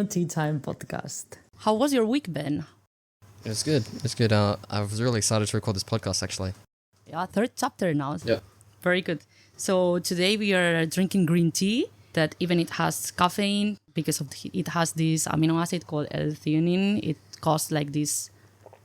Tea Time podcast. How was your week, Ben? It's good. It's good. I was really excited to record this podcast, actually. Yeah, third chapter now. Yeah. Very good. So today we are drinking green tea that even it has caffeine because it has this amino acid called L-theanine. It causes like this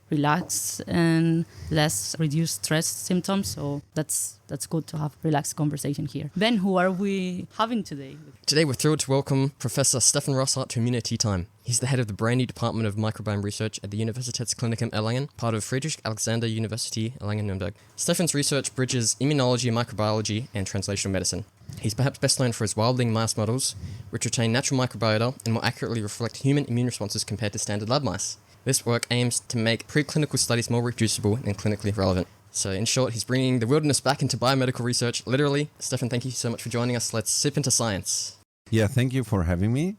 relax and less reduced stress symptoms. So that's good to have relaxed conversation here. Ben, who are we having today? Today we're thrilled to welcome Professor Stephan Rosshart to Tea Time. He's the head of the brand new Department of Microbiome Research at the Universitätsklinikum Erlangen, part of Friedrich-Alexander University Erlangen-Nuremberg. Stephan's research bridges immunology, microbiology, and translational medicine. He's perhaps best known for his wildling mouse models, which retain natural microbiota and more accurately reflect human immune responses compared to standard lab mice. This work aims to make preclinical studies more reproducible and clinically relevant. So in short, he's bringing the wilderness back into biomedical research, literally. Stephan, thank you so much for joining us. Let's sip into science. Yeah, thank you for having me.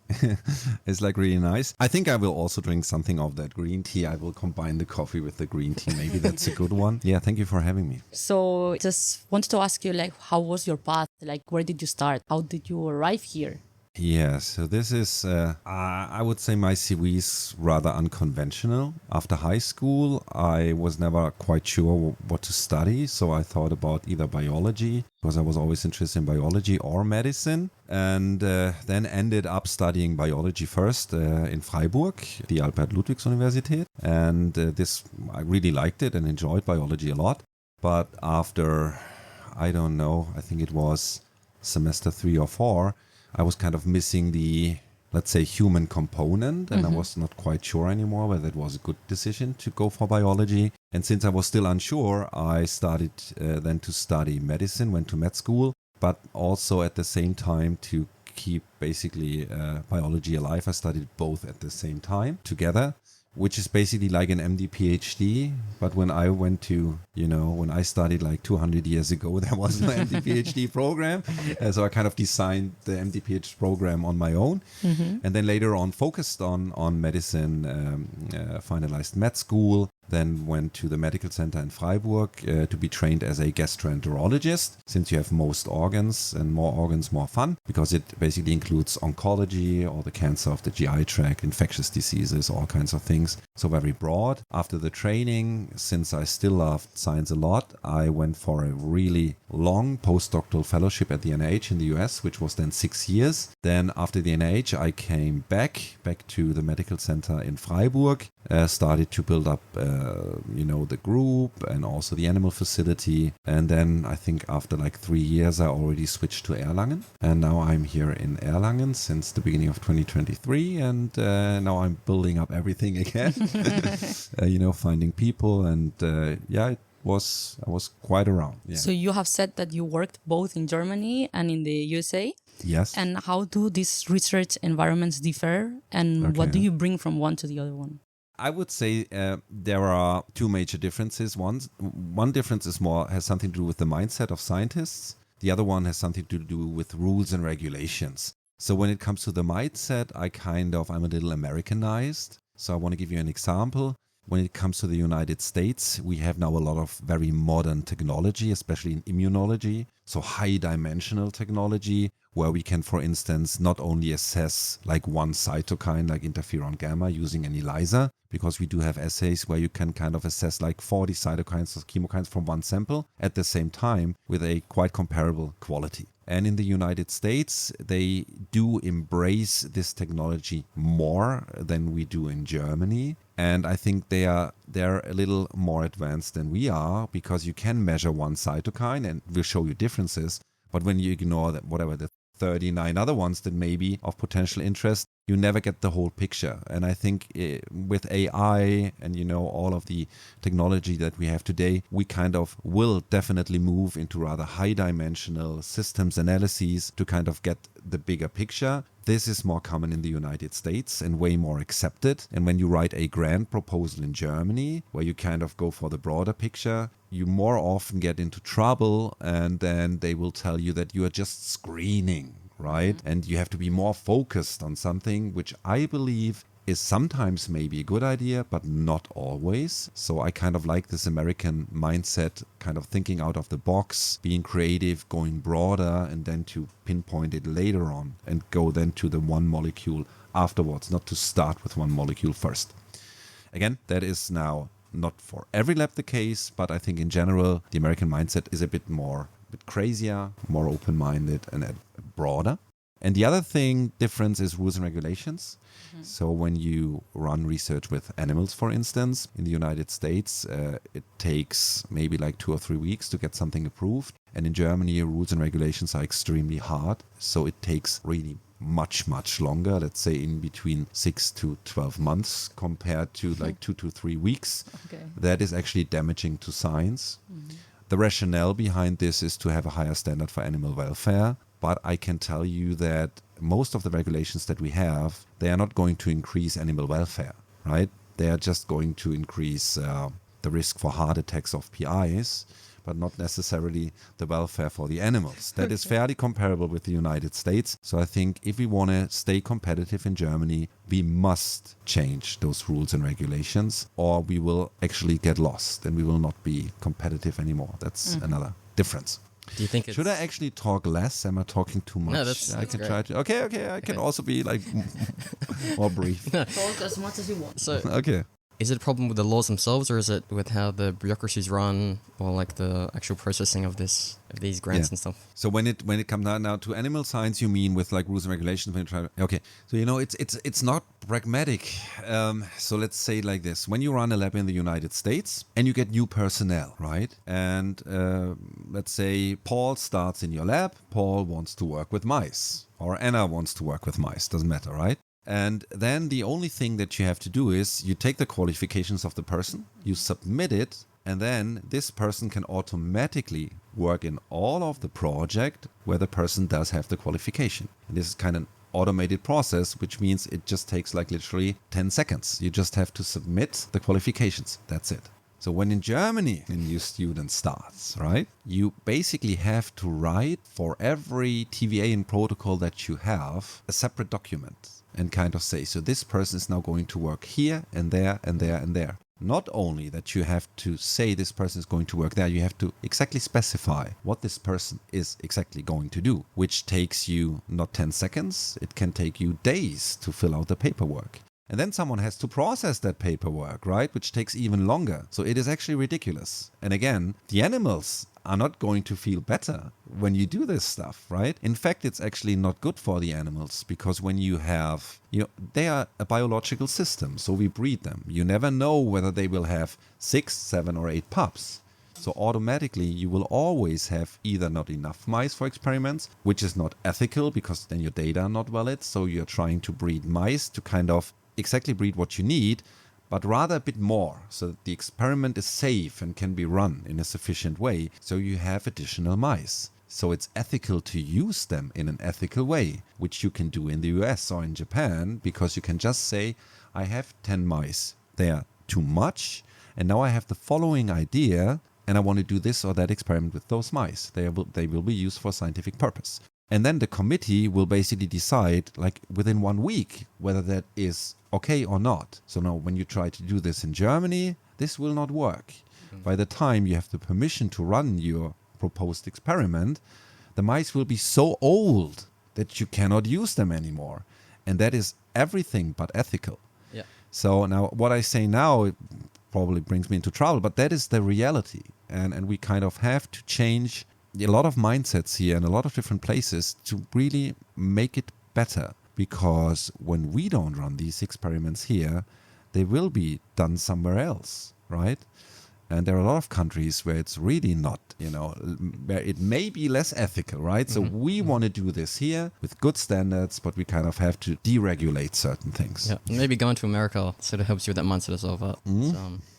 It's like really nice. I think I will also drink something of that green tea. I will combine the coffee with the green tea. Maybe that's a good one. Yeah, thank you for having me. So just wanted to ask you, like, how was your path? Like, where did you start? How did you arrive here? Yeah, so this is, I would say my CV is rather unconventional. After high school, I was never quite sure what to study. So I thought about either biology, because I was always interested in biology, or medicine. And then ended up studying biology first in Freiburg, the Albert-Ludwigs-Universität. And I really liked it and enjoyed biology a lot. But after, I don't know, I think it was semester 3 or 4, I was kind of missing the, let's say, human component, and I was not quite sure anymore whether it was a good decision to go for biology. And since I was still unsure, I started then to study medicine, went to med school, but also at the same time to keep basically biology alive. I studied both at the same time together, which is basically like an MD PhD. But when I went to, when I studied like 200 years ago, there was no MD PhD program. So I kind of designed the MD PhD program on my own. And then later on focused on medicine, finalized med school, then went to the medical center in Freiburg to be trained as a gastroenterologist, since you have most organs, more fun, because it basically includes oncology, or the cancer of the GI tract, infectious diseases, all kinds of things. So very broad. After the training, since I still loved science a lot, I went for a really long postdoctoral fellowship at the NIH in the US, which was then 6 years. Then after the NIH, I came back to the medical center in Freiburg, started to build up the group and also the animal facility. And then I think after like 3 years, I already switched to Erlangen. And now I'm here in Erlangen since the beginning of 2023. And now I'm building up everything again, finding people. And I was quite around. Yeah. So you have said that you worked both in Germany and in the USA. Yes. And how do these research environments differ? And what do you bring from one to the other one? I would say there are two major differences. One difference has something to do with the mindset of scientists. The other one has something to do with rules and regulations. So when it comes to the mindset, I'm a little Americanized. So I want to give you an example. When it comes to the United States, we have now a lot of very modern technology, especially in immunology. So high-dimensional technology, where we can, for instance, not only assess like one cytokine, like interferon gamma, using an ELISA, because we do have assays where you can kind of assess like 40 cytokines or chemokines from one sample at the same time with a quite comparable quality. And in the United States, they do embrace this technology more than we do in Germany. And I think they're a little more advanced than we are, because you can measure one cytokine and we'll show you differences. But when you ignore the 39 other ones that may be of potential interest, you never get the whole picture. And I think with AI and, all of the technology that we have today, we kind of will definitely move into rather high-dimensional systems analyses to kind of get the bigger picture. This is more common in the United States and way more accepted. And when you write a grant proposal in Germany, where you kind of go for the broader picture, you more often get into trouble, and then they will tell you that you are just screening, right? And you have to be more focused on something, which I believe is sometimes maybe a good idea, but not always. So I kind of like this American mindset, kind of thinking out of the box, being creative, going broader, and then to pinpoint it later on and go then to the one molecule afterwards, not to start with one molecule first. Again, that is now not for every lab the case, but I think in general, the American mindset is a bit crazier, more open-minded, and broader. And the other difference is rules and regulations. Mm-hmm. So when you run research with animals, for instance, in the United States, it takes maybe like 2 or 3 weeks to get something approved. And in Germany, rules and regulations are extremely hard. So it takes really much, much longer, let's say in between 6 to 12 months compared to like 2 to 3 weeks. Okay. That is actually damaging to science. Mm-hmm. The rationale behind this is to have a higher standard for animal welfare. But I can tell you that most of the regulations that we have, they are not going to increase animal welfare, right? They are just going to increase the risk for heart attacks of PIs, but not necessarily the welfare for the animals. That is fairly comparable with the United States. So I think if we want to stay competitive in Germany, we must change those rules and regulations, or we will actually get lost and we will not be competitive anymore. That's another difference. Do you think Should I actually talk less? Am I talking too much? No, that's I can great. try to. Okay. I can also be like more brief. Talk as much as you want. So, Okay. is it a problem with the laws themselves, or is it with how the bureaucracies run, or like the actual processing of these grants and stuff? So when it comes now to animal science, you mean with like rules and regulations? When you try, okay. So it's not pragmatic. So let's say it like this: when you run a lab in the United States and you get new personnel, right? And let's say Paul starts in your lab. Paul wants to work with mice, or Anna wants to work with mice. Doesn't matter, right? And then the only thing that you have to do is you take the qualifications of the person, you submit it, and then this person can automatically work in all of the project where the person does have the qualification. And this is kind of an automated process, which means it just takes like literally 10 seconds. You just have to submit the qualifications. That's it. So when in Germany a new student starts, right, you basically have to write for every TVA and protocol that you have a separate document and kind of say, so this person is now going to work here and there and there and there. Not only that you have to say this person is going to work there, you have to exactly specify what this person is exactly going to do, which takes you not 10 seconds, it can take you days to fill out the paperwork. And then someone has to process that paperwork, right? Which takes even longer. So it is actually ridiculous. And again, the animals are not going to feel better when you do this stuff, right? In fact, it's actually not good for the animals because when you have, they are a biological system. So we breed them. You never know whether they will have 6, 7, or 8 pups. So automatically you will always have either not enough mice for experiments, which is not ethical because then your data are not valid. So you're trying to breed mice to kind of exactly breed what you need, but rather a bit more so that the experiment is safe and can be run in a sufficient way. So you have additional mice. So it's ethical to use them in an ethical way, which you can do in the US or in Japan, because you can just say, I have 10 mice. They are too much. And now I have the following idea and I want to do this or that experiment with those mice. They will be used for scientific purpose. And then the committee will basically decide, like within 1 week, whether that is okay or not. So now when you try to do this in Germany, this will not work. By the time you have the permission to run your proposed experiment, the mice will be so old that you cannot use them anymore. And that is everything but ethical. Yeah. So now what I say now, it probably brings me into trouble, but that is the reality. And we kind of have to change a lot of mindsets here in a lot of different places to really make it better. Because when we don't run these experiments here, they will be done somewhere else, right? And there are a lot of countries where it's really not, where it may be less ethical, right? So we want to do this here with good standards, but we kind of have to deregulate certain things. Yeah, maybe going to America sort of helps you with that mindset as well.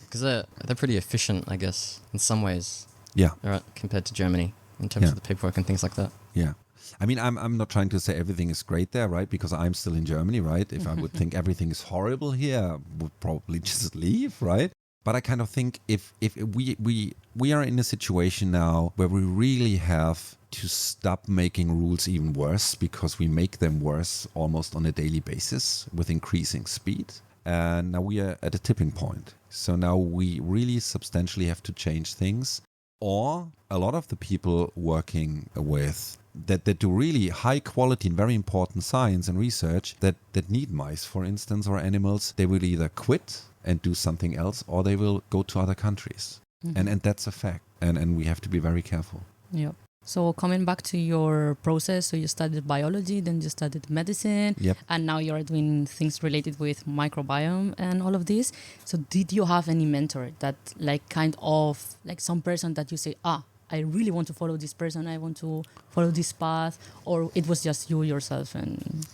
Because they're pretty efficient, I guess, in some ways. Yeah. Right, compared to Germany in terms of the paperwork and things like that. Yeah. I mean, I'm not trying to say everything is great there, right? Because I'm still in Germany, right? If I would think everything is horrible here, I would probably just leave, right? But I kind of think if we are in a situation now where we really have to stop making rules even worse, because we make them worse almost on a daily basis with increasing speed. And now we are at a tipping point. So now we really substantially have to change things. Or a lot of the people working with that do really high quality and very important science and research that need mice, for instance, or animals, they will either quit and do something else, or they will go to other countries. And that's a fact. And we have to be very careful. Yeah. So coming back to your process, so you studied biology, then you studied medicine, and now you're doing things related with microbiome and all of this. So did you have any mentor that like kind of like some person that you say, I really want to follow this person, I want to follow this path, or it was just you yourself and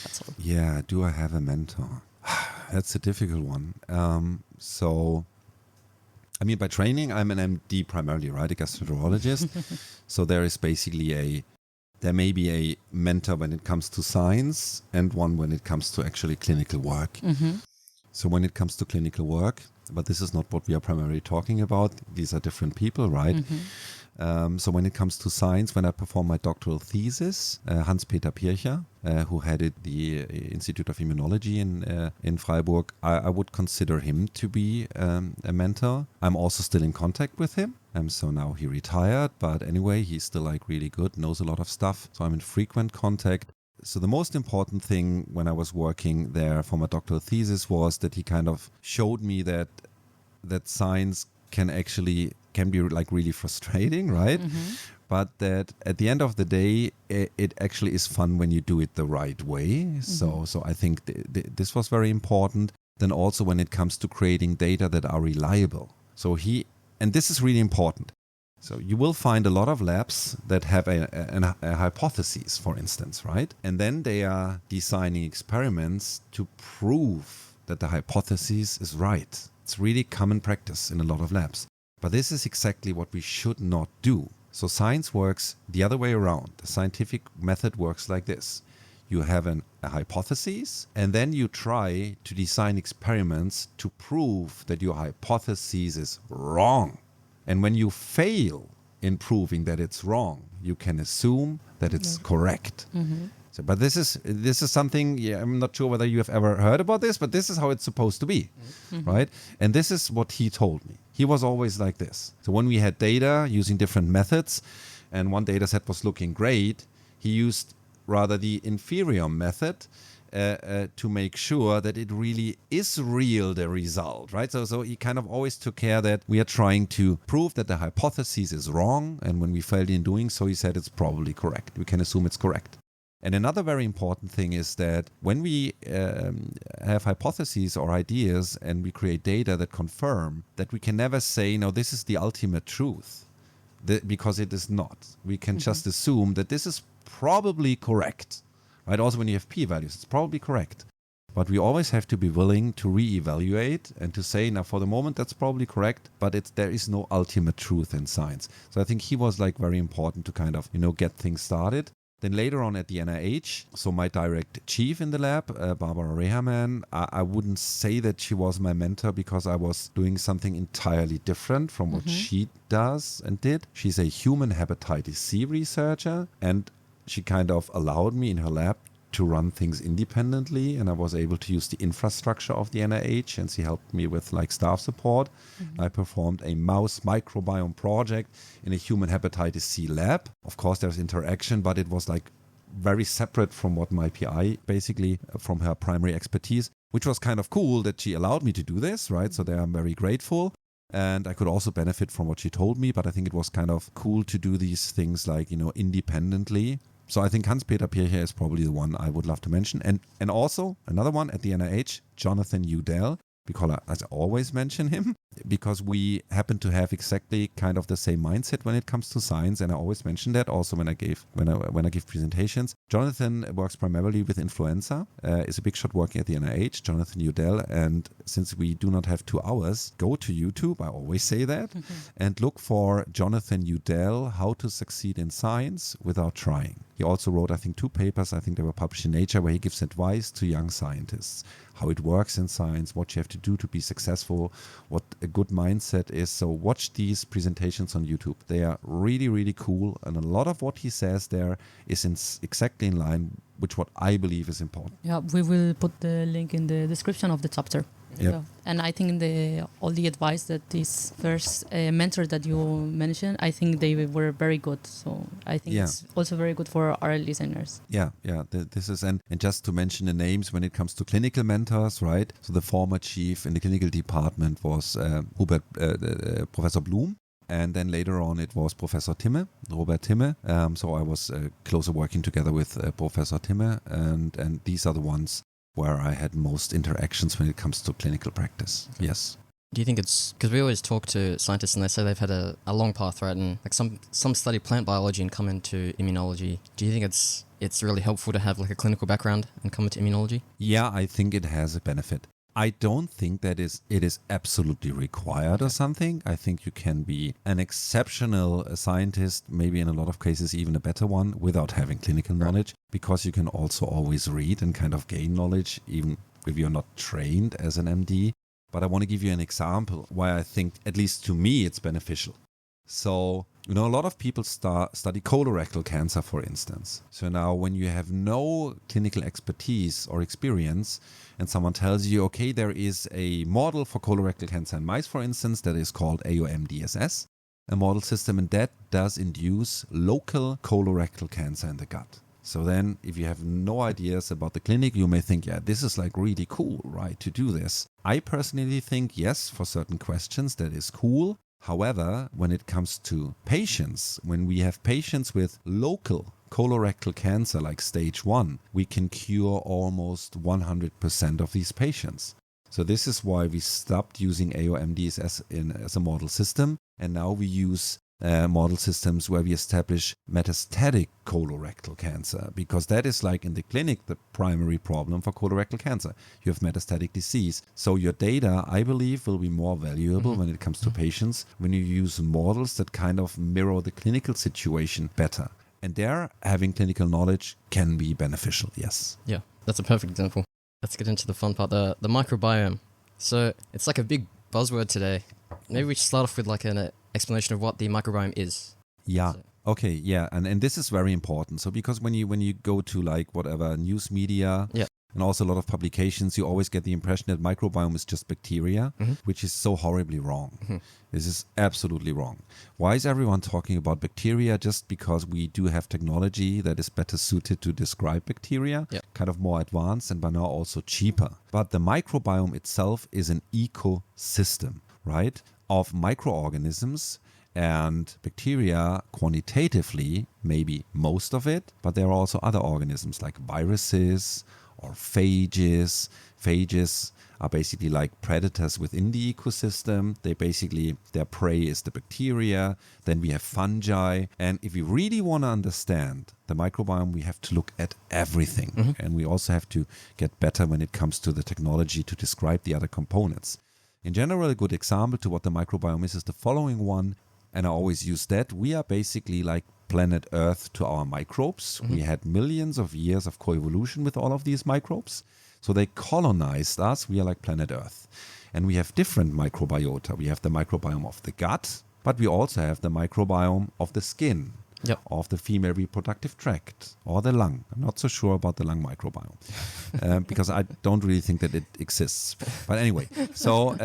that's all? Yeah, do I have a mentor? That's a difficult one. I mean, by training, I'm an MD primarily, right? A gastroenterologist. So there is basically there may be a mentor when it comes to science and one when it comes to actually clinical work. So when it comes to clinical work, but this is not what we are primarily talking about. These are different people, right? So when it comes to science, when I performed my doctoral thesis, Hans-Peter Pircher, who headed the Institute of Immunology in Freiburg, I would consider him to be a mentor. I'm also still in contact with him. So now he retired, but anyway, he's still like really good, knows a lot of stuff. So I'm in frequent contact. So the most important thing when I was working there for my doctoral thesis was that he kind of showed me that science can be like really frustrating, right? But that at the end of the day, it actually is fun when you do it the right way. So I think this was very important. Then also when it comes to creating data that are reliable. And this is really important. So you will find a lot of labs that have a hypothesis, for instance, right? And then they are designing experiments to prove that the hypothesis is right. It's really common practice in a lot of labs. But this is exactly what we should not do. So science works the other way around. The scientific method works like this. You have a hypothesis, and then you try to design experiments to prove that your hypothesis is wrong. And when you fail in proving that it's wrong, you can assume that it's correct. So, but this is something, I'm not sure whether you have ever heard about this, but this is how it's supposed to be, right? And this is what he told me. He was always like this. So when we had data using different methods, and one data set was looking great, he used rather the inferior method to make sure that it really is real, the result, right? So he kind of always took care that we are trying to prove that the hypothesis is wrong. And when we failed in doing so, he said it's probably correct. We can assume it's correct. And another very important thing is that when we have hypotheses or ideas and we create data that confirm, that we can never say, no, this is the ultimate truth, because it is not. We can just assume that this is probably correct, right? Also, when you have p-values, it's probably correct. But we always have to be willing to re-evaluate and to say, now, for the moment, that's probably correct, but there is no ultimate truth in science. So I think he was like very important to kind of, get things started. Then later on at the NIH, so my direct chief in the lab, Barbara Rehaman, I wouldn't say that she was my mentor because I was doing something entirely different from what she does and did. She's a human hepatitis C researcher, and she kind of allowed me in her lab to run things independently, and I was able to use the infrastructure of the NIH, and she helped me with like staff support. I performed a mouse microbiome project in a human hepatitis C lab. Of course, there's interaction, but it was like very separate from what my PI, basically from her primary expertise, which was kind of cool that she allowed me to do this, right? So there I'm very grateful. And I could also benefit from what she told me, but I think it was kind of cool to do these things like, independently. So I think Hans-Peter Pircher is probably the one I would love to mention. And also another one at the NIH, Jonathan Udell, because I always mention him, because we happen to have exactly kind of the same mindset when it comes to science. And I always mention that also when I give presentations. Jonathan works primarily with influenza, is a big shot working at the NIH, Jonathan Udell. And since we do not have 2 hours, go to YouTube, I always say that, and look for Jonathan Udell, How to Succeed in Science Without Trying. He also wrote, I think, 2 papers. I think they were published in Nature, where he gives advice to young scientists, how it works in science, what you have to do to be successful, what a good mindset is. So watch these presentations on YouTube. They are really, really cool. And a lot of what he says there is exactly in line with what I believe is important. Yeah, we will put the link in the description of the chapter. Yep. Yeah. And I think all the advice that this first mentor that you mentioned, I think they were very good. So I think it's also very good for our listeners. Yeah. This is and just to mention the names when it comes to clinical mentors, right? So the former chief in the clinical department was Professor Blum. And then later on, it was Professor Timme, Robert Timme. So I was closer working together with Professor Timme. And these are the ones where I had most interactions when it comes to clinical practice. Yes. Do you think it's because we always talk to scientists and they say they've had a long path, right? And like some study plant biology and come into immunology. Do you think it's really helpful to have like a clinical background and come into immunology? Yeah, I think it has a benefit. I don't think that it is absolutely required or something. I think you can be an exceptional scientist, maybe in a lot of cases even a better one, without having clinical knowledge, because you can also always read and kind of gain knowledge, even if you're not trained as an MD. But I want to give you an example why I think, at least to me, it's beneficial. So, a lot of people study colorectal cancer, for instance. So now when you have no clinical expertise or experience and someone tells you, okay, there is a model for colorectal cancer in mice, for instance, that is called AOM-DSS, a model system, and that does induce local colorectal cancer in the gut. So then if you have no ideas about the clinic, you may think, yeah, this is like really cool, right, to do this. I personally think, yes, for certain questions, that is cool. However, when it comes to patients, when we have patients with local colorectal cancer like stage 1, we can cure almost 100% of these patients. So this is why we stopped using AOM-DSS as a model system, and now we use model systems where we establish metastatic colorectal cancer, because that is like in the clinic the primary problem for colorectal cancer. You have metastatic disease. So your data, I believe, will be more valuable when it comes to patients when you use models that kind of mirror the clinical situation better. And there, having clinical knowledge can be beneficial, yes. Yeah, that's a perfect example. Let's get into the fun part, the microbiome. So it's like a big buzzword today. Maybe we should start off with like an explanation of what the microbiome is. Yeah. Okay. Yeah. And this is very important. So because when you go to like whatever news media and also a lot of publications, you always get the impression that microbiome is just bacteria, which is so horribly wrong. This is absolutely wrong. Why is everyone talking about bacteria? Just because we do have technology that is better suited to describe bacteria, kind of more advanced and by now also cheaper. But the microbiome itself is an ecosystem, right, of microorganisms, and bacteria quantitatively, maybe most of it, but there are also other organisms like viruses or phages. Phages are basically like predators within the ecosystem. Their prey is the bacteria. Then we have fungi. And if we really want to understand the microbiome, we have to look at everything. And we also have to get better when it comes to the technology to describe the other components. In general, a good example to what the microbiome is the following one, and I always use that. We are basically like planet Earth to our microbes. We had millions of years of coevolution with all of these microbes. So they colonized us. We are like planet Earth. And we have different microbiota. We have the microbiome of the gut, but we also have the microbiome of the skin, of the female reproductive tract, or the lung. I'm not so sure about the lung microbiome because I don't really think that it exists. But anyway, so,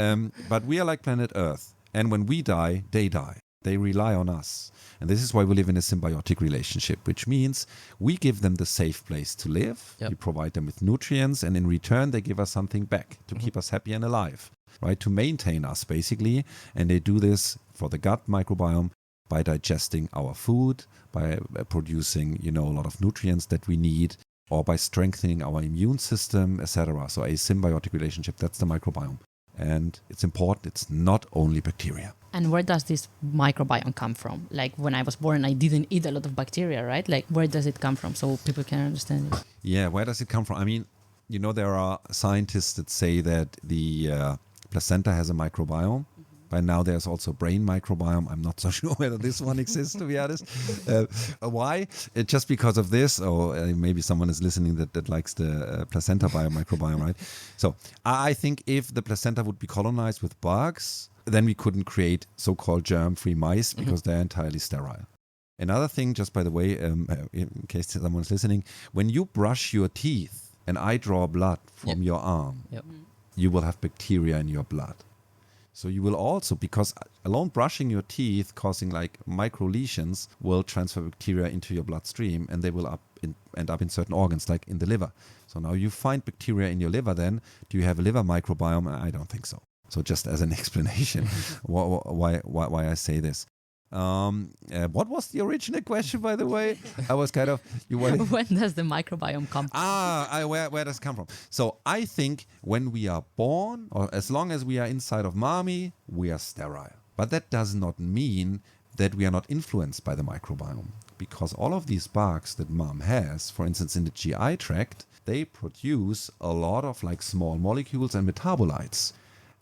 but we are like planet Earth. And when we die, they die. They rely on us. And this is why we live in a symbiotic relationship, which means we give them the safe place to live. We provide them with nutrients, and in return, they give us something back to keep us happy and alive, right? To maintain us, basically. And they do this for the gut microbiome by digesting our food, by producing, a lot of nutrients that we need, or by strengthening our immune system, etc. So a symbiotic relationship, that's the microbiome. And it's important, it's not only bacteria. And where does this microbiome come from? Like when I was born, I didn't eat a lot of bacteria, right? Like where does it come from so people can understand it? Yeah, where does it come from? I mean, there are scientists that say that the placenta has a microbiome, By now, there's also brain microbiome. I'm not so sure whether this one exists, to be honest. Why? Just because of this, or maybe someone is listening that likes the placenta biomicrobiome, right? So I think if the placenta would be colonized with bugs, then we couldn't create so-called germ-free mice because they're entirely sterile. Another thing, just by the way, in case someone's listening, when you brush your teeth and I draw blood from your arm, you will have bacteria in your blood. So you will also, because alone brushing your teeth causing like micro lesions will transfer bacteria into your bloodstream, and they will end up in certain organs like in the liver. So now you find bacteria in your liver, then do you have a liver microbiome? I don't think so. So just as an explanation why I say this. What was the original question, by the way? I was kind of... When does the microbiome come from? Where does it come from? So I think when we are born, or as long as we are inside of mommy, we are sterile. But that does not mean that we are not influenced by the microbiome. Because all of these bugs that mom has, for instance, in the GI tract, they produce a lot of like small molecules and metabolites.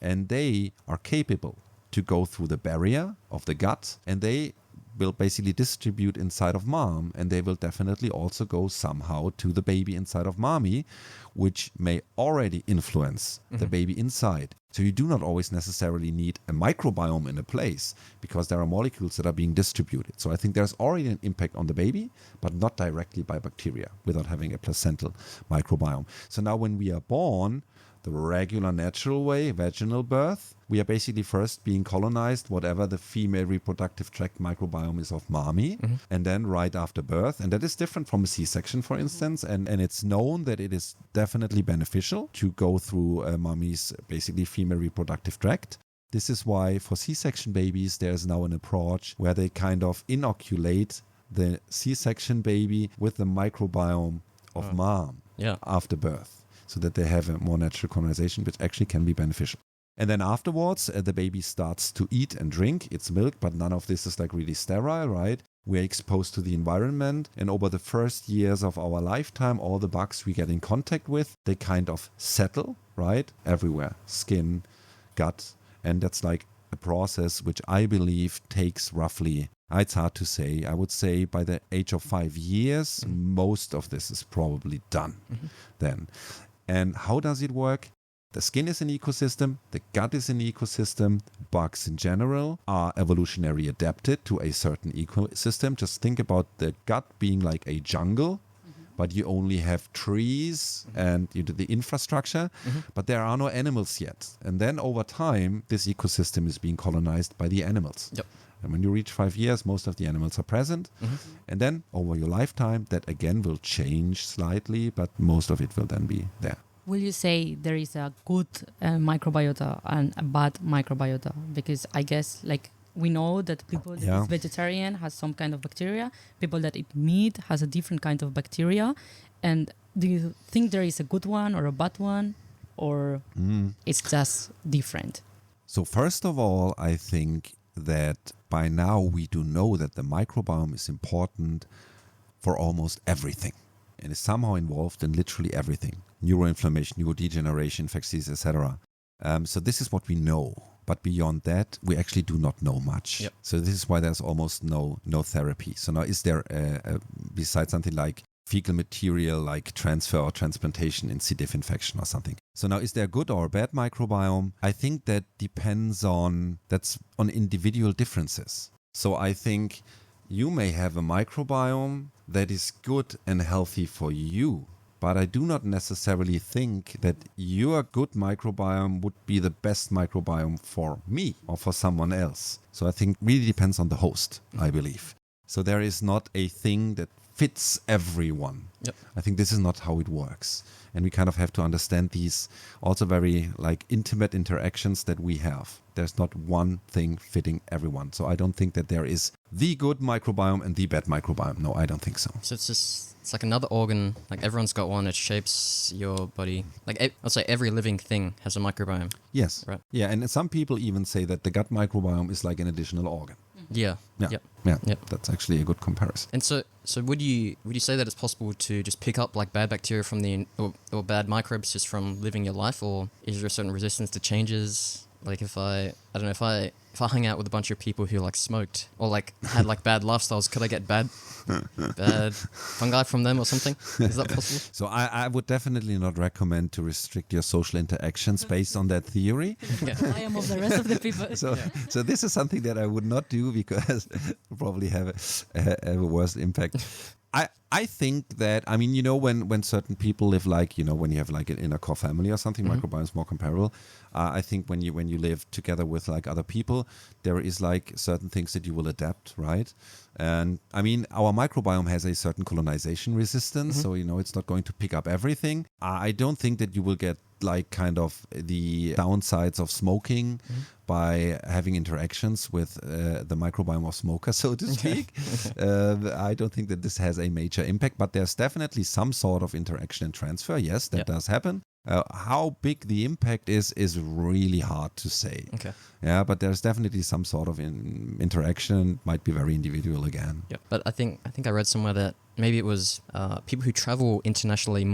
And they are capable to go through the barrier of the gut, and they will basically distribute inside of mom, and they will definitely also go somehow to the baby inside of mommy, which may already influence the baby inside. So you do not always necessarily need a microbiome in a place, because there are molecules that are being distributed. So I think there's already an impact on the baby, but not directly by bacteria, without having a placental microbiome. So now when we are born, the regular natural way, vaginal birth, we are basically first being colonized, whatever the female reproductive tract microbiome is of mommy, and then right after birth. And that is different from a C-section, for instance. And it's known that it is definitely beneficial to go through mommy's basically female reproductive tract. This is why for C-section babies, there's now an approach where they kind of inoculate the C-section baby with the microbiome of mom after birth, so that they have a more natural colonization, which actually can be beneficial. And then afterwards, the baby starts to eat and drink its milk, but none of this is like really sterile, right? We're exposed to the environment, and over the first years of our lifetime, all the bugs we get in contact with, they kind of settle, right? Everywhere, skin, gut, and that's like a process which I believe takes roughly, it's hard to say, I would say by the age of 5 years, most of this is probably done then. And how does it work? The skin is an ecosystem, the gut is an ecosystem, bugs in general are evolutionary adapted to a certain ecosystem. Just think about the gut being like a jungle, but you only have trees and the infrastructure, but there are no animals yet. And then over time, this ecosystem is being colonized by the animals. And when you reach 5 years, most of the animals are present. And then over your lifetime, that again will change slightly, but most of it will then be there. Will you say there is a good microbiota and a bad microbiota? Because I guess like we know that people that is vegetarian has some kind of bacteria. People that eat meat has a different kind of bacteria. And do you think there is a good one or a bad one? Or it's just different? So first of all, I think that by now we do know that the microbiome is important for almost everything. And is somehow involved in literally everything. Neuroinflammation, neurodegeneration, infectious disease, etc. So this is what we know. But beyond that, we actually do not know much. So this is why there's almost no therapy. So now is there, besides something like fecal material, like transfer or transplantation in C. diff infection or something. So now is there a good or a bad microbiome? I think that depends on individual differences. So I think you may have a microbiome that is good and healthy for you, but I do not necessarily think that your good microbiome would be the best microbiome for me or for someone else. So I think it really depends on the host, I believe. So there is not a thing that fits everyone. I think this is not how it works. And we kind of have to understand these also very like intimate interactions that we have. There's not one thing fitting everyone. So I don't think that there is the good microbiome and the bad microbiome. No, I don't think so. So it's like another organ, like everyone's got one that shapes your body. Like I'll say every living thing has a microbiome. Yes. Right. Yeah, and some people even say that the gut microbiome is like an additional organ. Yeah. That's actually a good comparison. And so would you say that it's possible to just pick up like bad bacteria from or bad microbes just from living your life, or is there a certain resistance to changes? Like if I don't know, if I hung out with a bunch of people who like smoked or like had like bad lifestyles, could I get bad fungi from them or something? Is that possible? So I would definitely not recommend to restrict your social interactions based on that theory. I am of the rest of the people. So this is something that I would not do because probably have a worse impact. I think that, I mean, when certain people live like, when you have like in a core family or something, microbiome is more comparable. I think when you live together with like other people, there is like certain things that you will adapt, right? And I mean, our microbiome has a certain colonization resistance, so it's not going to pick up everything. I don't think that you will get like kind of the downsides of smoking by having interactions with the microbiome of smokers, so to speak. I don't think that this has a major impact, but there's definitely some sort of interaction and transfer. Yes, that does happen. How big the impact is really hard to say. Okay. Yeah, but there's definitely some sort of interaction. Might be very individual again. Yeah, but I think I read somewhere that maybe it was people who travel internationally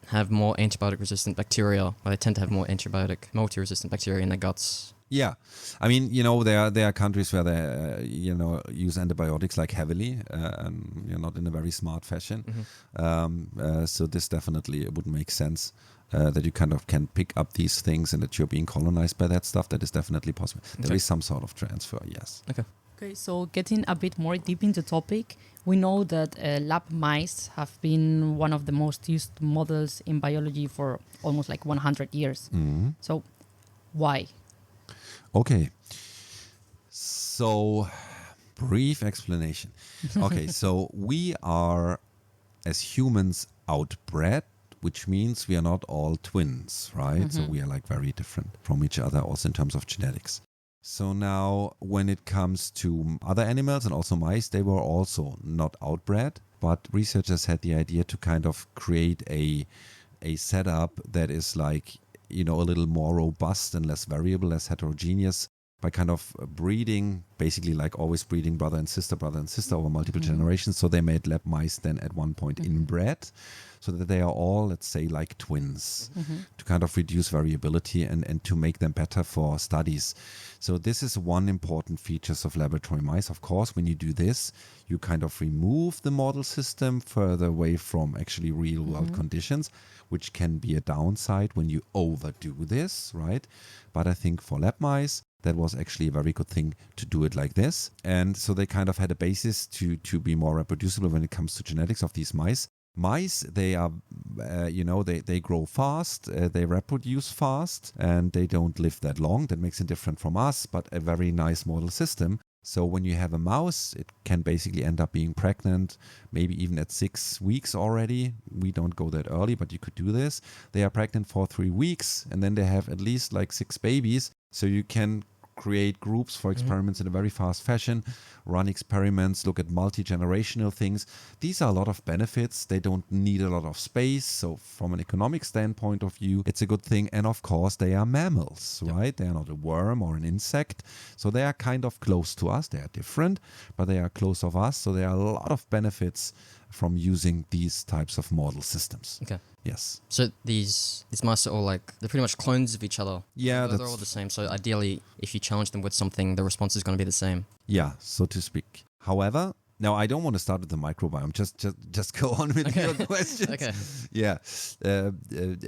have more antibiotic-resistant bacteria, or they tend to have more antibiotic multi-resistant bacteria in their guts. Yeah, I mean, there are countries where they, use antibiotics like heavily, and not in a very smart fashion. So this definitely would make sense that you kind of can pick up these things and that you're being colonized by that stuff. That is definitely possible. Okay. There is some sort of transfer, yes. Okay, so getting a bit more deep into the topic, we know that lab mice have been one of the most used models in biology for almost like 100 years. So why? Okay, so brief explanation. Okay, so we are, as humans, outbred, which means we are not all twins, right? So we are like very different from each other also in terms of genetics. So now when it comes to other animals and also mice, they were also not outbred, but researchers had the idea to kind of create a setup that is like, a little more robust and less variable, less heterogeneous, by kind of breeding, basically like always breeding brother and sister over multiple generations. So they made lab mice then at one point inbred, so that they are all, let's say, like twins, to kind of reduce variability and to make them better for studies. So this is one important feature of laboratory mice. Of course, when you do this, you kind of remove the model system further away from actually real world conditions, which can be a downside when you overdo this, right? But I think for lab mice, that was actually a very good thing to do it like this. And so they kind of had a basis to be more reproducible when it comes to genetics of these mice. Mice, they are, they grow fast, they reproduce fast, and they don't live that long. That makes it different from us, but a very nice model system. So when you have a mouse, it can basically end up being pregnant, maybe even at 6 weeks already. We don't go that early, but you could do this. They are pregnant for 3 weeks, and then they have at least like 6 babies. So you can create groups for experiments in a very fast fashion, run experiments, look at multi-generational things. These are a lot of benefits. They don't need a lot of space. So from an economic standpoint of view, it's a good thing. And of course, they are mammals, right? They are not a worm or an insect. So they are kind of close to us. They are different, but they are close of us. So there are a lot of benefits from using these types of model systems. Okay. Yes. So these mice are all like, they're pretty much clones of each other. Yeah. They're all the same. So ideally, if you challenge them with something, the response is going to be the same. Yeah, so to speak. However, now I don't want to start with the microbiome. Just go on with your questions. Okay. Yeah,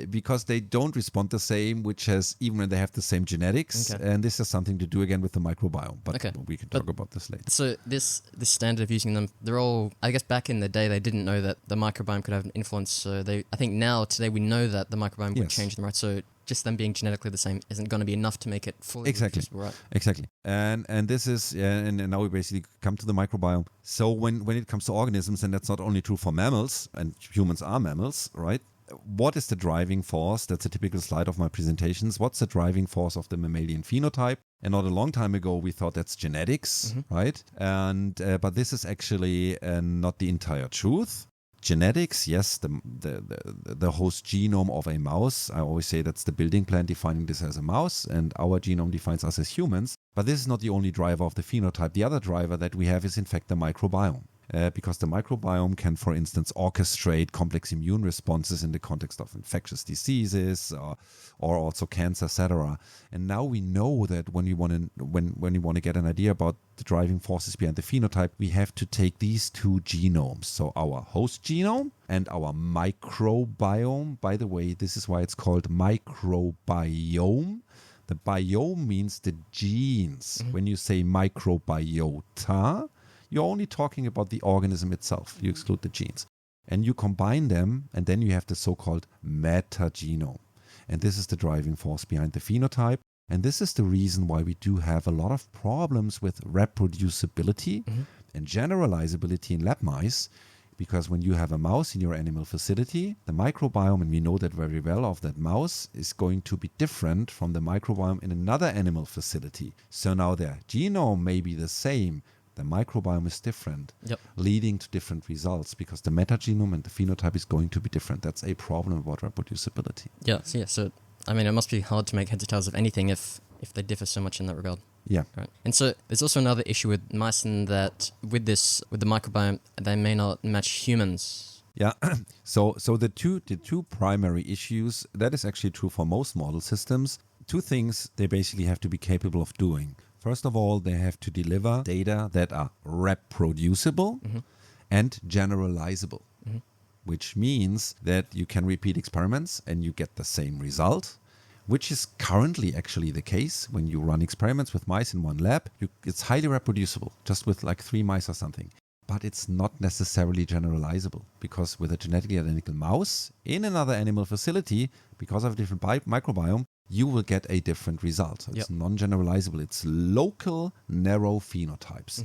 because they don't respond the same, which has, even when they have the same genetics. Okay. And this has something to do again with the microbiome. But we can talk about this later. So this standard of using them, they're all, I guess back in the day, they didn't know that the microbiome could have an influence. So I think today we know that the microbiome would change them, right? So just them being genetically the same isn't going to be enough to make it fully reproducible, right? Exactly. And this is, and now we basically come to the microbiome. So when it comes to organisms, and that's not only true for mammals, and humans are mammals, right? What is the driving force? That's a typical slide of my presentations. What's the driving force of the mammalian phenotype? And not a long time ago, we thought that's genetics, right? And but this is actually not the entire truth. Genetics, yes, the host genome of a mouse, I always say that's the building plan defining this as a mouse, and our genome defines us as humans. But this is not the only driver of the phenotype. The other driver that we have is in fact the microbiome. because the microbiome can, for instance, orchestrate complex immune responses in the context of infectious diseases or also cancer, etc. And now we know that when you want to get an idea about the driving forces behind the phenotype, we have to take these two genomes. So our host genome and our microbiome. By the way, this is why it's called microbiome. The biome means the genes. When you say microbiota, you're only talking about the organism itself. You exclude the genes. And you combine them, and then you have the so-called metagenome. And this is the driving force behind the phenotype. And this is the reason why we do have a lot of problems with reproducibility and generalizability in lab mice. Because when you have a mouse in your animal facility, the microbiome, and we know that very well, of that mouse is going to be different from the microbiome in another animal facility. So now their genome may be the same, the microbiome is different, leading to different results because the metagenome and the phenotype is going to be different. That's a problem about reproducibility. So I mean, it must be hard to make heads or tails of anything if they differ so much in that regard. Yeah. Right. And so there's also another issue with mice in that with the microbiome, they may not match humans. Yeah. So the two primary issues, that is actually true for most model systems. Two things they basically have to be capable of doing. First of all, they have to deliver data that are reproducible and generalizable, which means that you can repeat experiments and you get the same result, which is currently actually the case. When you run experiments with mice in one lab, it's highly reproducible, just with like 3 mice or something. But it's not necessarily generalizable, because with a genetically identical mouse in another animal facility, because of a different microbiome, you will get a different result. It's non-generalizable. It's local, narrow phenotypes.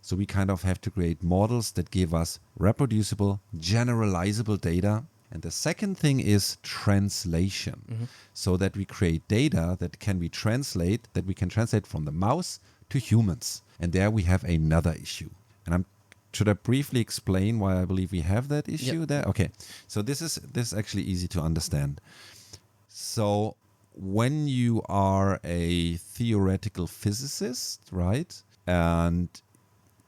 So we kind of have to create models that give us reproducible, generalizable data. And the second thing is translation, so that we create data that we can translate from the mouse to humans. And there we have another issue. And should I briefly explain why I believe we have that issue there? Okay, so this is actually easy to understand. So when you are a theoretical physicist, right, and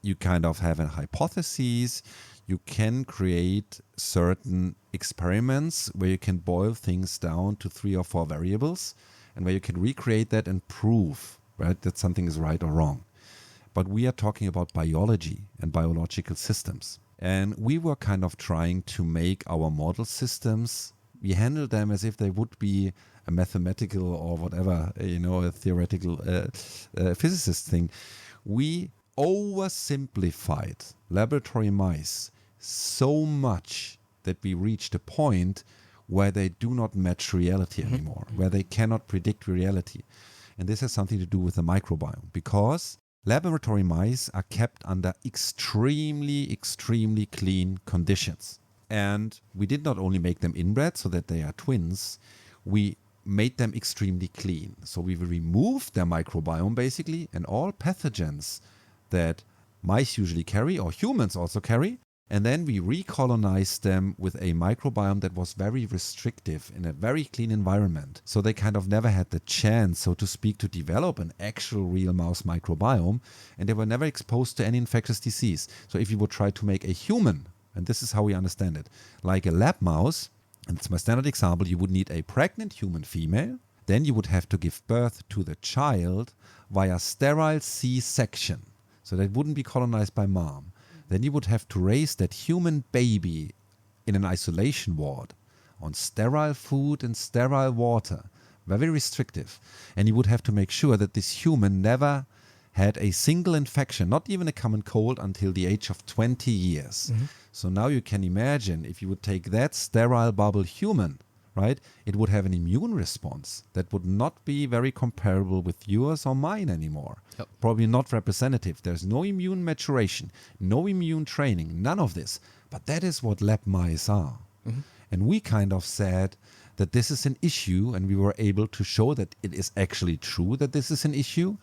you kind of have a hypothesis, you can create certain experiments where you can boil things down to 3 or 4 variables and where you can recreate that and prove, right, that something is right or wrong. But we are talking about biology and biological systems. And we were kind of trying to make our model systems, we handle them as if they would be a mathematical or whatever, a theoretical physicist thing. We oversimplified laboratory mice so much that we reached a point where they do not match reality anymore, where they cannot predict reality. And this has something to do with the microbiome, because laboratory mice are kept under extremely, extremely clean conditions. And we did not only make them inbred so that they are twins, we made them extremely clean. So we removed their microbiome basically, and all pathogens that mice usually carry or humans also carry. And then we recolonized them with a microbiome that was very restrictive in a very clean environment. So they kind of never had the chance, so to speak, to develop an actual real mouse microbiome. And they were never exposed to any infectious disease. So if you would try to make a human, and this is how we understand it, like a lab mouse, and it's my standard example, you would need a pregnant human female. Then you would have to give birth to the child via sterile C-section. So that wouldn't be colonized by mom. Then you would have to raise that human baby in an isolation ward on sterile food and sterile water. Very restrictive. And you would have to make sure that this human never had a single infection, not even a common cold, until the age of 20 years. So now you can imagine if you would take that sterile bubble human, right, it would have an immune response that would not be very comparable with yours or mine anymore. Probably not representative. There's no immune maturation, no immune training, none of this. But that is what lab mice are. And we kind of said that this is an issue, and we were able to show that it is actually true that this is an issue,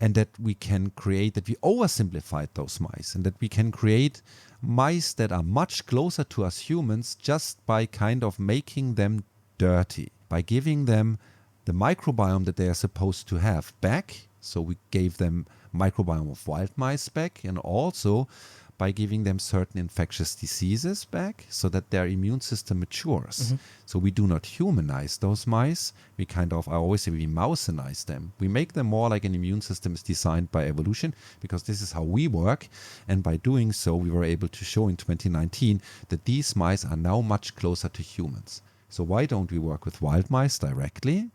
and that we can create, that we oversimplified those mice, and that we can create mice that are much closer to us humans just by kind of making them dirty, by giving them the microbiome that they are supposed to have back. So we gave them microbiome of wild mice back, and also by giving them certain infectious diseases back so that their immune system matures. So we do not humanize those mice. We I always say we mousenize them. We make them more like an immune system is designed by evolution, because this is how we work. And by doing so, we were able to show in 2019 that these mice are now much closer to humans. So why don't we work with wild mice directly?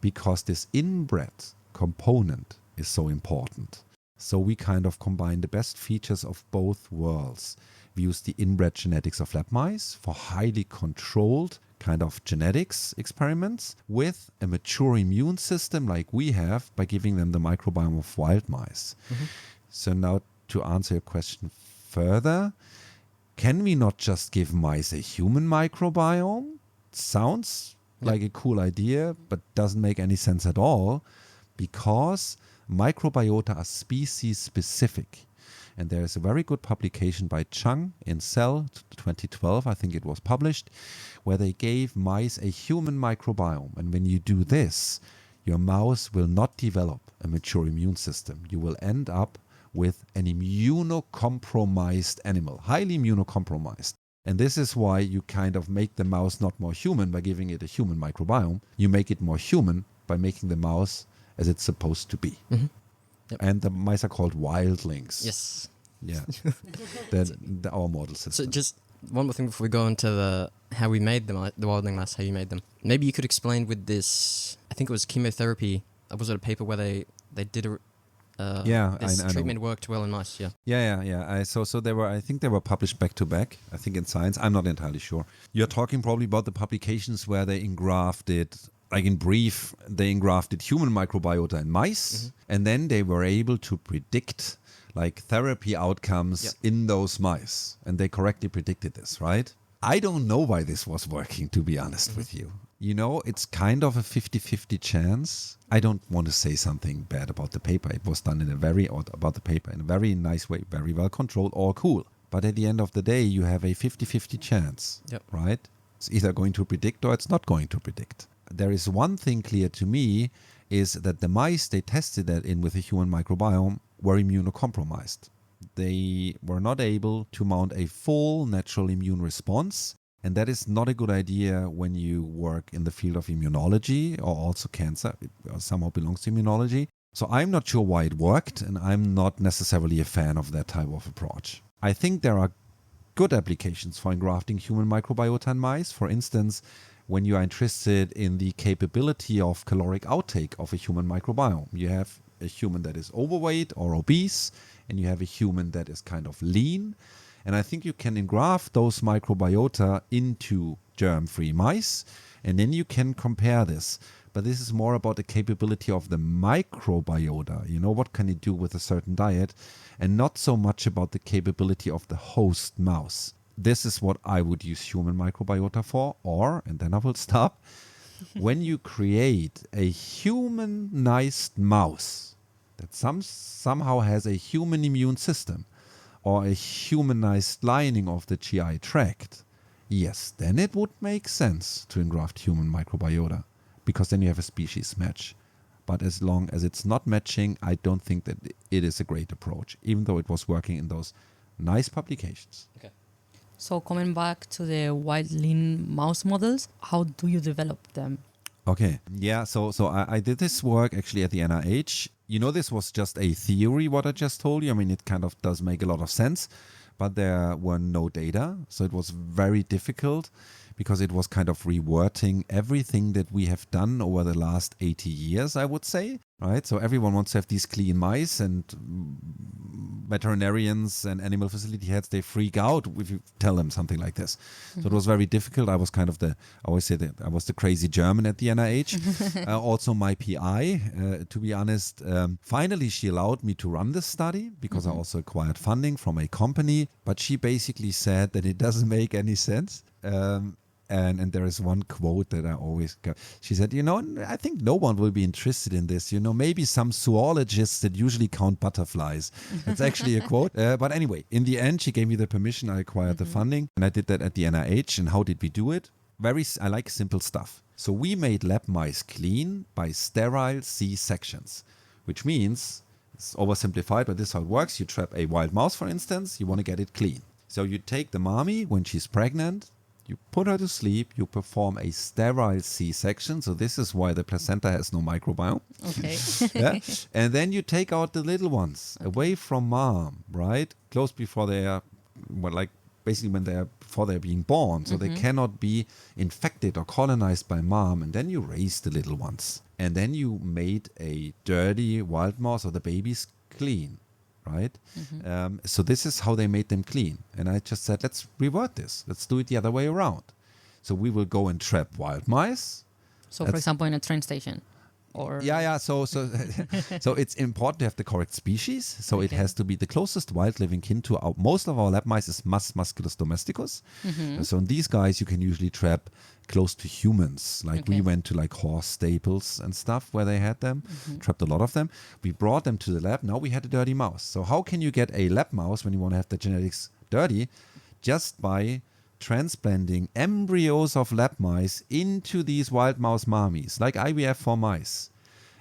Because this inbred component is so important. So we combine the best features of both worlds. We use the inbred genetics of lab mice for highly controlled genetics experiments with a mature immune system like we have by giving them the microbiome of wild mice. So now to answer your question further, can we not just give mice a human microbiome? Sounds like a cool idea, but doesn't make any sense at all, because microbiota are species specific. And there is a very good publication by Chang in Cell 2012, I think it was published, where they gave mice a human microbiome. And when you do this, your mouse will not develop a mature immune system. You will end up with an immunocompromised animal, highly immunocompromised. And this is why you make the mouse not more human by giving it a human microbiome. You make it more human by making the mouse as it's supposed to be. Yep. And the mice are called wildlings. Yes. Yeah. Our model system. So just one more thing before we go into how we made the wildling mice, how you made them. Maybe you could explain with this, I think it was chemotherapy. Was it a paper where they did this treatment worked well in mice? Yeah. So they were, I think they were published back to back, I think in Science. I'm not entirely sure. You're talking probably about the publications where they engrafted, like in brief, they engrafted human microbiota in mice, and then they were able to predict therapy outcomes in those mice. And they correctly predicted this, right? I don't know why this was working, to be honest with you. It's kind of a 50-50 chance. I don't want to say something bad about the paper. It was done in a very nice way, very well controlled, all cool. But at the end of the day, you have a 50-50 chance, right? It's either going to predict or it's not going to predict. There is one thing clear to me, is that the mice they tested that in with a human microbiome were immunocompromised. They were not able to mount a full natural immune response. And that is not a good idea when you work in the field of immunology, or also cancer. It somehow belongs to immunology. So I'm not sure why it worked, and I'm not necessarily a fan of that type of approach. I think there are good applications for engrafting human microbiota in mice. For instance, when you are interested in the capability of caloric outtake of a human microbiome. You have a human that is overweight or obese, and you have a human that is lean. And I think you can engraft those microbiota into germ-free mice, and then you can compare this. But this is more about the capability of the microbiota. What can it do with a certain diet, and not so much about the capability of the host mouse. This is what I would use human microbiota for, and then I will stop. When you create a humanized mouse that somehow has a human immune system, or a humanized lining of the GI tract, yes, then it would make sense to engraft human microbiota, because then you have a species match. But as long as it's not matching, I don't think that it is a great approach, even though it was working in those nice publications. Okay. So coming back to the wildling mouse models, how do you develop them? Okay. Yeah, so I did this work actually at the NIH. This was just a theory, what I just told you. I mean, it does make a lot of sense, but there were no data. So it was very difficult, because it was rewording everything that we have done over the last 80 years, I would say, right? So everyone wants to have these clean mice, and veterinarians and animal facility heads, they freak out if you tell them something like this. So it was very difficult. I was I always say that I was the crazy German at the NIH. Also my PI, to be honest, finally she allowed me to run this study, because I also acquired funding from a company, but she basically said that it doesn't make any sense. And there is one quote that I always go. She said, I think no one will be interested in this. Maybe some zoologists that usually count butterflies. That's actually a quote. But anyway, in the end, she gave me the permission. I acquired the funding, and I did that at the NIH. And how did we do it? I like simple stuff. So we made lab mice clean by sterile C-sections, which means It's oversimplified, but this is how it works. You trap a wild mouse, for instance. You want to get it clean. So you take the mommy when she's pregnant, you put her to sleep, you perform a sterile C-section. So this is why the placenta has no microbiome. Okay. Yeah? And then you take out the little ones away from mom, right? Close before they are, basically before they're being born. So they cannot be infected or colonized by mom. And then you raise the little ones. And then you made a dirty wild mouse or the babies clean. Right? So this is how they made them clean. And I just said, let's revert this. Let's do it the other way around. So we will go and trap wild mice. So, for example, in a train station? Or So so it's important to have the correct species. So it has to be the closest wild living kin to most of our lab mice is Musculus domesticus. So in these guys, you can usually trap close to humans. We went to horse stables and stuff where they had them, trapped a lot of them. We brought them to the lab. Now we had a dirty mouse. So how can you get a lab mouse when you want to have the genetics dirty? Just by transplanting embryos of lab mice into these wild mouse mummies, like IVF for mice.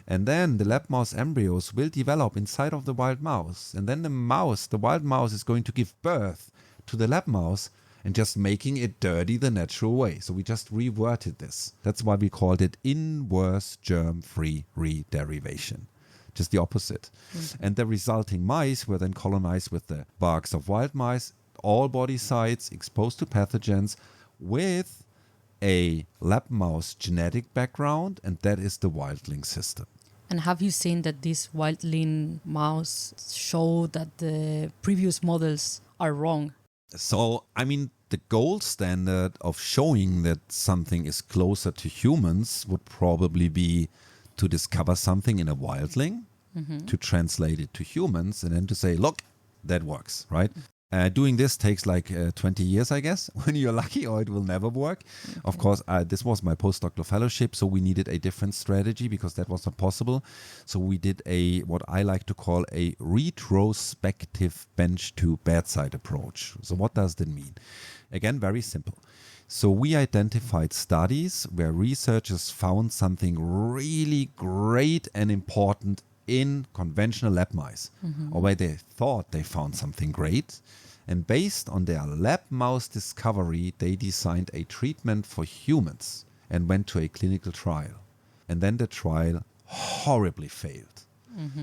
And then the lab mouse embryos will develop inside of the wild mouse. And then the wild mouse is going to give birth to the lab mouse and just making it dirty the natural way. So we just reverted this. That's why we called it inverse germ-free re-derivation. Just the opposite. And the resulting mice were then colonized with the barks of wild mice, all body sites exposed to pathogens with a lab mouse genetic background, and that is the wildling system. And have you seen that these wildling mouse show that the previous models are wrong? So, the gold standard of showing that something is closer to humans would probably be to discover something in a wildling, to translate it to humans, and then to say, look, that works, right? Doing this takes 20 years, I guess, when you're lucky, or it will never work. Okay. Of course, this was my postdoctoral fellowship, so we needed a different strategy because that was not possible. So we did what I like to call a retrospective bench-to-bedside approach. So what does that mean? Again, very simple. So we identified studies where researchers found something really great and important in conventional lab mice, or where they thought they found something great. And based on their lab mouse discovery, they designed a treatment for humans and went to a clinical trial. And then the trial horribly failed.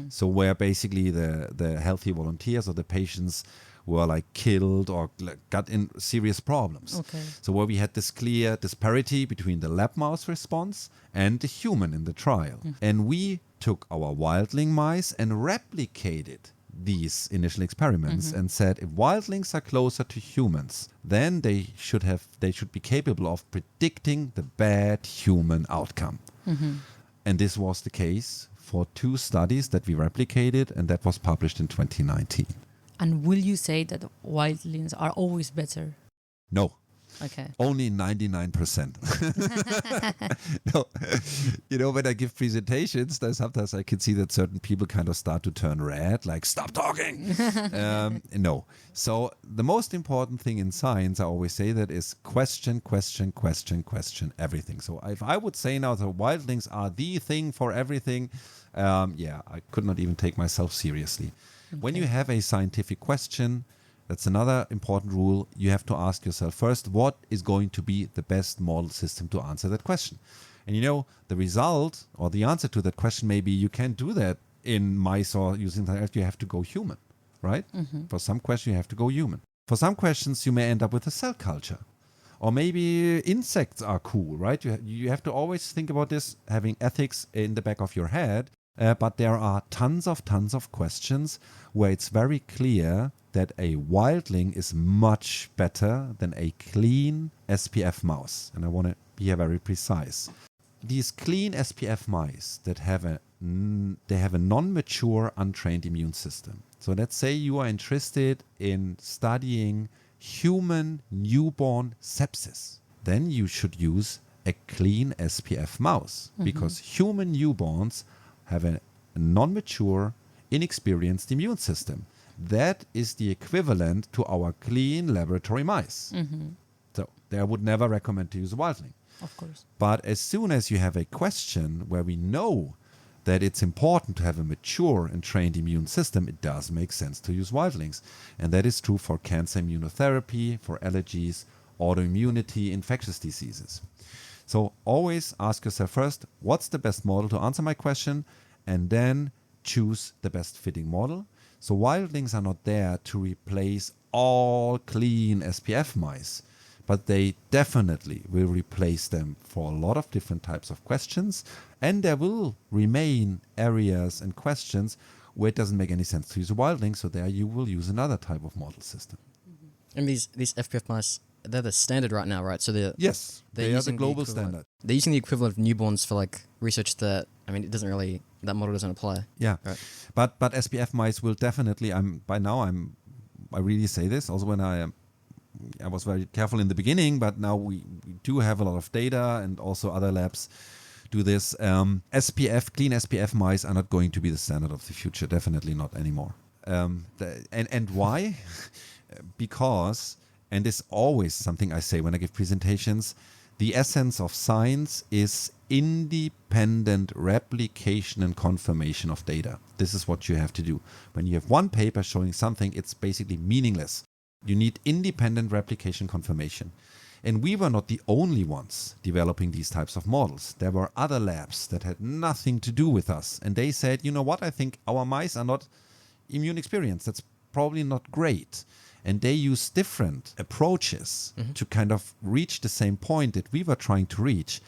So where basically the healthy volunteers or the patients were killed or got in serious problems. Okay. So where we had this clear disparity between the lab mouse response and the human in the trial. And we took our wildling mice and replicated these initial experiments and said if wildlings are closer to humans, then they should be capable of predicting the bad human outcome. And this was the case for 2 studies that we replicated, and that was published in 2019. And will you say that wildlings are always better? No. Okay. Only 99%. No. When I give presentations, sometimes I can see that certain people kind of start to turn red, stop talking. No. So the most important thing in science, I always say that is question, everything. So if I would say now the wildlings are the thing for everything, I could not even take myself seriously. Okay. When you have a scientific question, that's another important rule. You have to ask yourself first, what is going to be the best model system to answer that question? And the result or the answer to that question, maybe you can't do that in mice or using something else. You have to go human, right? For some questions, you have to go human. For some questions, you may end up with a cell culture. Or maybe insects are cool, right? You have to always think about this, having ethics in the back of your head. But there are tons of questions where it's very clear that a wildling is much better than a clean SPF mouse. And I want to be very precise. These clean SPF mice that have a non-mature, untrained immune system. So let's say you are interested in studying human newborn sepsis. Then you should use a clean SPF mouse because human newborns have a non-mature, inexperienced immune system. That is the equivalent to our clean laboratory mice. So I would never recommend to use a wildling. Of course. But as soon as you have a question where we know that it's important to have a mature and trained immune system, it does make sense to use wildlings. And that is true for cancer immunotherapy, for allergies, autoimmunity, infectious diseases. So always ask yourself first, what's the best model to answer my question? And then choose the best fitting model. So wildlings are not there to replace all clean SPF mice, but they definitely will replace them for a lot of different types of questions. And there will remain areas and questions where it doesn't make any sense to use a wildling. So there you will use another type of model system. And these FPF mice, they're the standard right now, right? So yes, they are the global equivalent. standard. They're using the equivalent of newborns for like research that, I mean, it doesn't really, that model doesn't apply. Yeah, right. But SPF mice will definitely, I really say this also when I was very careful in the beginning, but now we do have a lot of data, and also other labs do this. Clean SPF mice are not going to be the standard of the future, definitely not anymore. And why? Because, and this is always something I say when I give presentations, the essence of science is independent replication and confirmation of data. This is what you have to do. When you have one paper showing something, it's basically meaningless. You need independent replication confirmation. And we were not the only ones developing these types of models. There were other labs that had nothing to do with us. And they said, you know what, I think our mice are not immune experienced. That's probably not great. And they use different approaches to kind of reach the same point that we were trying to reach.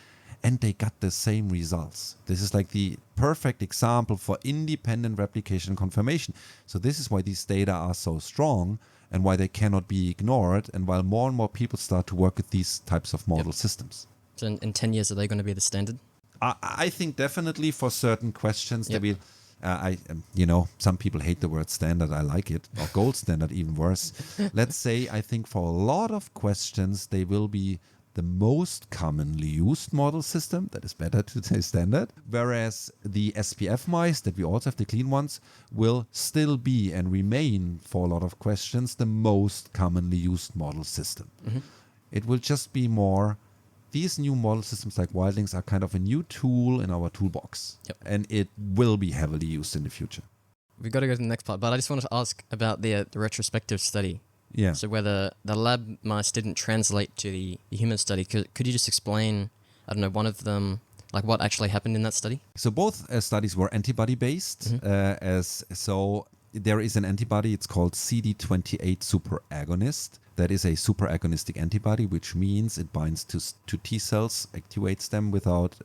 And they got the same results. This is like the perfect example for independent replication confirmation. So this is why these data are so strong and why they cannot be ignored, and while more and more people start to work with these types of model systems. So in 10 years, are they going to be the standard? I think definitely for certain questions they will. Some people hate the word standard. I like it. Or gold standard, even worse. Let's say I think for a lot of questions they will be the most commonly used model system. That is better to say standard. Whereas the SPF mice, that we also have the clean ones, will still be and remain for a lot of questions the most commonly used model system. It will just be more, these new model systems like Wildings are kind of a new tool in our toolbox. And it will be heavily used in the future. We've got to go to the next part, but I just wanted to ask about the retrospective study. Yeah. So whether the lab mice didn't translate to the human study, could you just explain, I don't know, one of them, like what actually happened in that study? So both studies were antibody-based. So there is an antibody, it's called CD28 superagonist. That is a superagonistic antibody, which means it binds to T cells, activates them without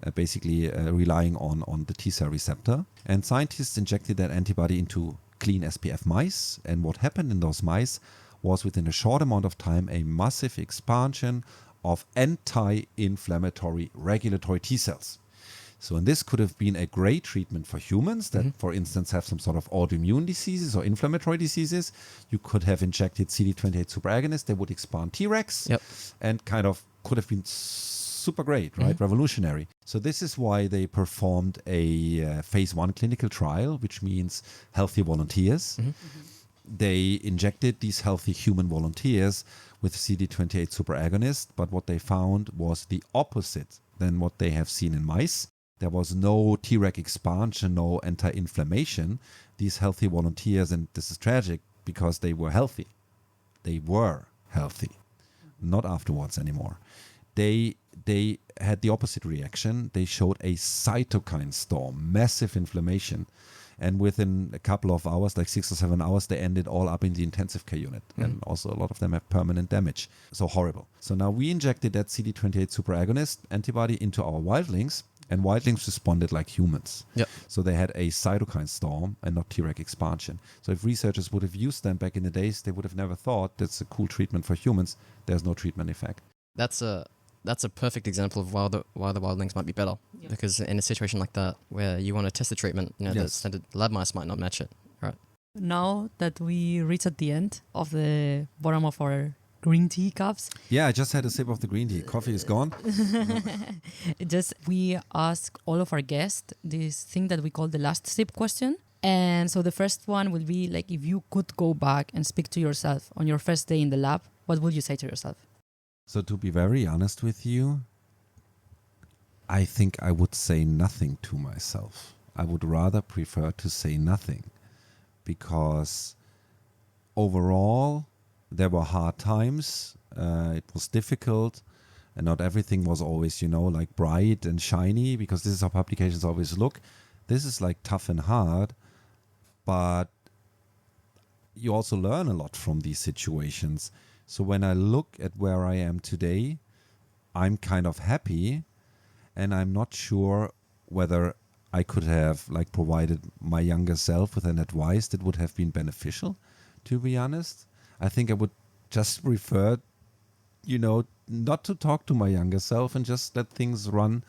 relying on the T cell receptor. And scientists injected that antibody into clean SPF mice, and what happened in those mice was within a short amount of time a massive expansion of anti-inflammatory regulatory T cells. So, and this could have been a great treatment for humans that, for instance, have some sort of autoimmune diseases or inflammatory diseases. You could have injected CD28 superagonist, they would expand Tregs and kind of could have been super great, right? Revolutionary. So this is why they performed a phase 1 clinical trial, which means healthy volunteers. They injected these healthy human volunteers with CD28 superagonist, but what they found was the opposite than what they have seen in mice. There was no Treg expansion, no anti-inflammation. These healthy volunteers, and this is tragic because they were healthy. They were healthy, not afterwards anymore. They had the opposite reaction. They showed a cytokine storm, massive inflammation. And within a couple of hours, like 6 or 7 hours, they ended all up in the intensive care unit. And also a lot of them have permanent damage. So horrible. So now we injected that CD28 superagonist antibody into our wildlings, and wildlings responded like humans. So they had a cytokine storm and not Treg expansion. So if researchers would have used them back in the days, they would have never thought that's a cool treatment for humans. There's no treatment effect. That's a perfect example of why the wildlings might be better. Because in a situation like that, where you want to test the treatment, the standard lab mice might not match it, right? Now that we reach at the end of the bottom of our green tea cups. Yeah, I just had a sip of the green tea. Coffee is gone. We ask all of our guests this thing that we call the last sip question. And so the first one will be like, if you could go back and speak to yourself on your first day in the lab, what would you say to yourself? So to be very honest with you, I think I would say nothing to myself. I would rather prefer to say nothing, because overall there were hard times. It was difficult, and not everything was always, like bright and shiny, because this is how publications always look. This is like tough and hard, but you also learn a lot from these situations. So when I look at where I am today, I'm kind of happy, and I'm not sure whether I could have provided my younger self with an advice that would have been beneficial, to be honest. I think I would just prefer, not to talk to my younger self and just let things run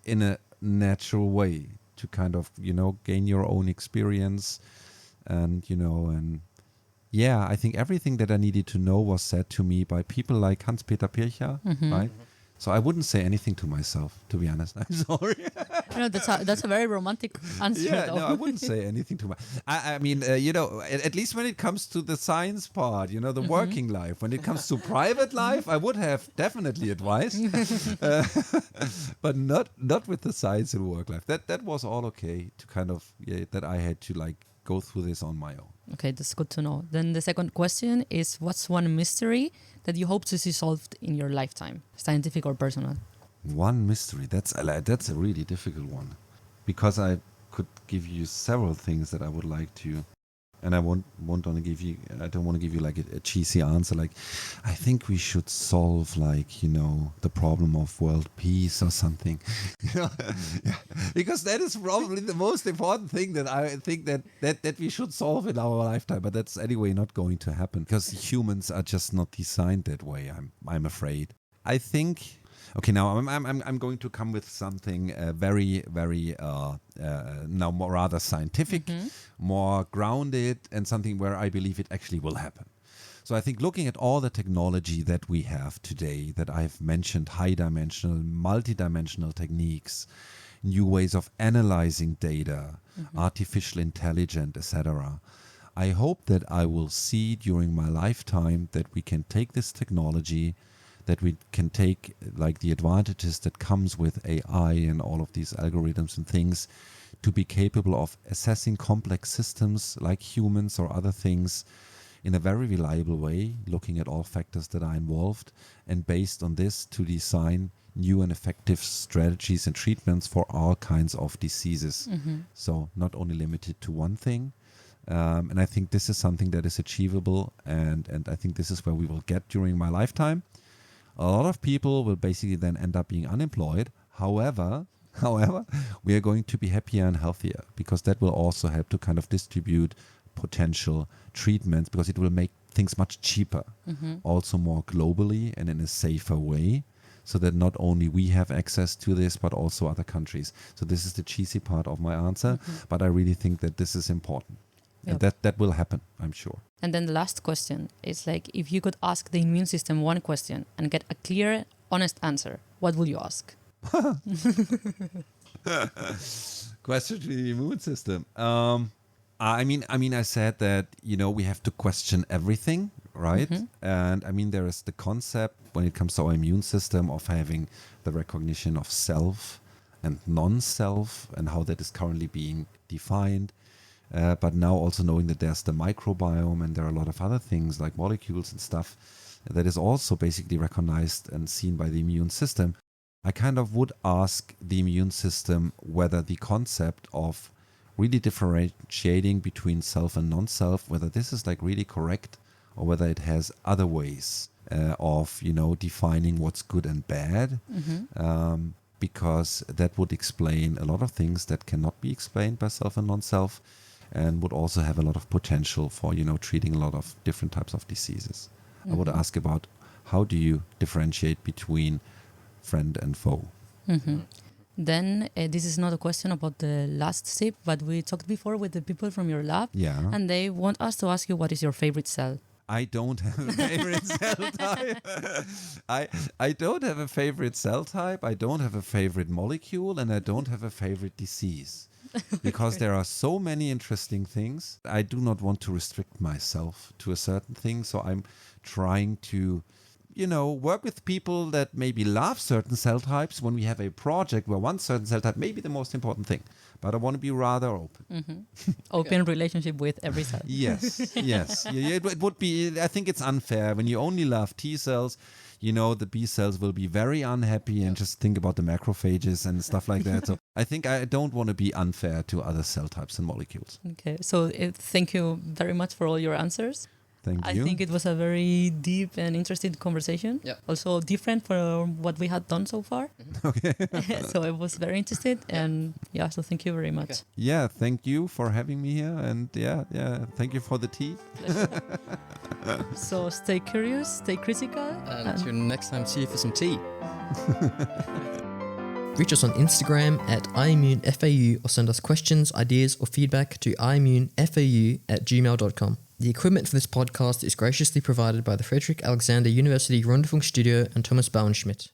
in a natural way, to kind of, gain your own experience. And, I think everything that I needed to know was said to me by people like Hans-Peter Pircher, right? So I wouldn't say anything to myself, to be honest. I'm sorry. That's a very romantic answer. Yeah, though. no, I wouldn't say anything to myself. I mean, at least when it comes to the science part, the working life. When it comes to private life, I would have definitely advised, but not with the science and work life. That was all okay to kind of that I had to go through this on my own. Okay, that's good to know. Then the second question is, what's one mystery that you hope to see solved in your lifetime, scientific or personal? One mystery. That's a really difficult one, because I could give you several things that I would like to, and I don't want to give you a cheesy answer. I think we should solve the problem of world peace or something, because that is probably the most important thing that I think that we should solve in our lifetime. But that's anyway not going to happen, because humans are just not designed that way. I'm afraid. I think. Okay, now I'm going to come with something very, very now more rather scientific, more grounded, and something where I believe it actually will happen. So I think looking at all the technology that we have today, that I've mentioned, high-dimensional, multi-dimensional techniques, new ways of analyzing data, artificial intelligence, etc. I hope that I will see during my lifetime that we can take this technology, that we can take the advantages that comes with AI and all of these algorithms and things, to be capable of assessing complex systems like humans or other things in a very reliable way, looking at all factors that are involved, and based on this to design new and effective strategies and treatments for all kinds of diseases. So not only limited to one thing. And I think this is something that is achievable, and I think this is where we will get during my lifetime. A lot of people will basically then end up being unemployed. However, we are going to be happier and healthier, because that will also help to kind of distribute potential treatments, because it will make things much cheaper, also more globally and in a safer way, so that not only we have access to this, but also other countries. So this is the cheesy part of my answer, but I really think that this is important. Yep. And that will happen, I'm sure. And then the last question is if you could ask the immune system one question and get a clear, honest answer, what would you ask? Question to the immune system. I mean, I said that, we have to question everything, right? And I mean, there is the concept when it comes to our immune system of having the recognition of self and non-self, and how that is currently being defined. But now also knowing that there's the microbiome, and there are a lot of other things like molecules and stuff that is also basically recognized and seen by the immune system. I kind of would ask the immune system whether the concept of really differentiating between self and non-self, whether this is really correct, or whether it has other ways of, defining what's good and bad. Because that would explain a lot of things that cannot be explained by self and non-self, and would also have a lot of potential for, treating a lot of different types of diseases. I would ask about, how do you differentiate between friend and foe? Then this is not a question about the last sip, but we talked before with the people from your lab, and they want us to ask you, what is your favorite cell? I don't have a favorite cell type. I don't have a favorite cell type. I don't have a favorite molecule, and I don't have a favorite disease. Because there are so many interesting things. I do not want to restrict myself to a certain thing. So I'm trying to, work with people that maybe love certain cell types when we have a project where one certain cell type may be the most important thing. But I want to be rather open. Open relationship with every cell. Yes. It would be, I think it's unfair. When you only love T cells, the B cells will be very unhappy and just think about the macrophages and stuff like that. So I think I don't want to be unfair to other cell types and molecules. Okay, so thank you very much for all your answers. Thank you. I think it was a very deep and interesting conversation. Yeah. Also different from what we had done so far. Okay. So I was very interested, and so thank you very much. Okay. Yeah, thank you for having me here, and thank you for the tea. So stay curious, stay critical. And until next time, see you for some tea. Reach us on Instagram at iimmunefau or send us questions, ideas, or feedback to iimmunefau@gmail.com. The equipment for this podcast is graciously provided by the Friedrich Alexander University Rundfunkstudio and Thomas Bauernschmidt.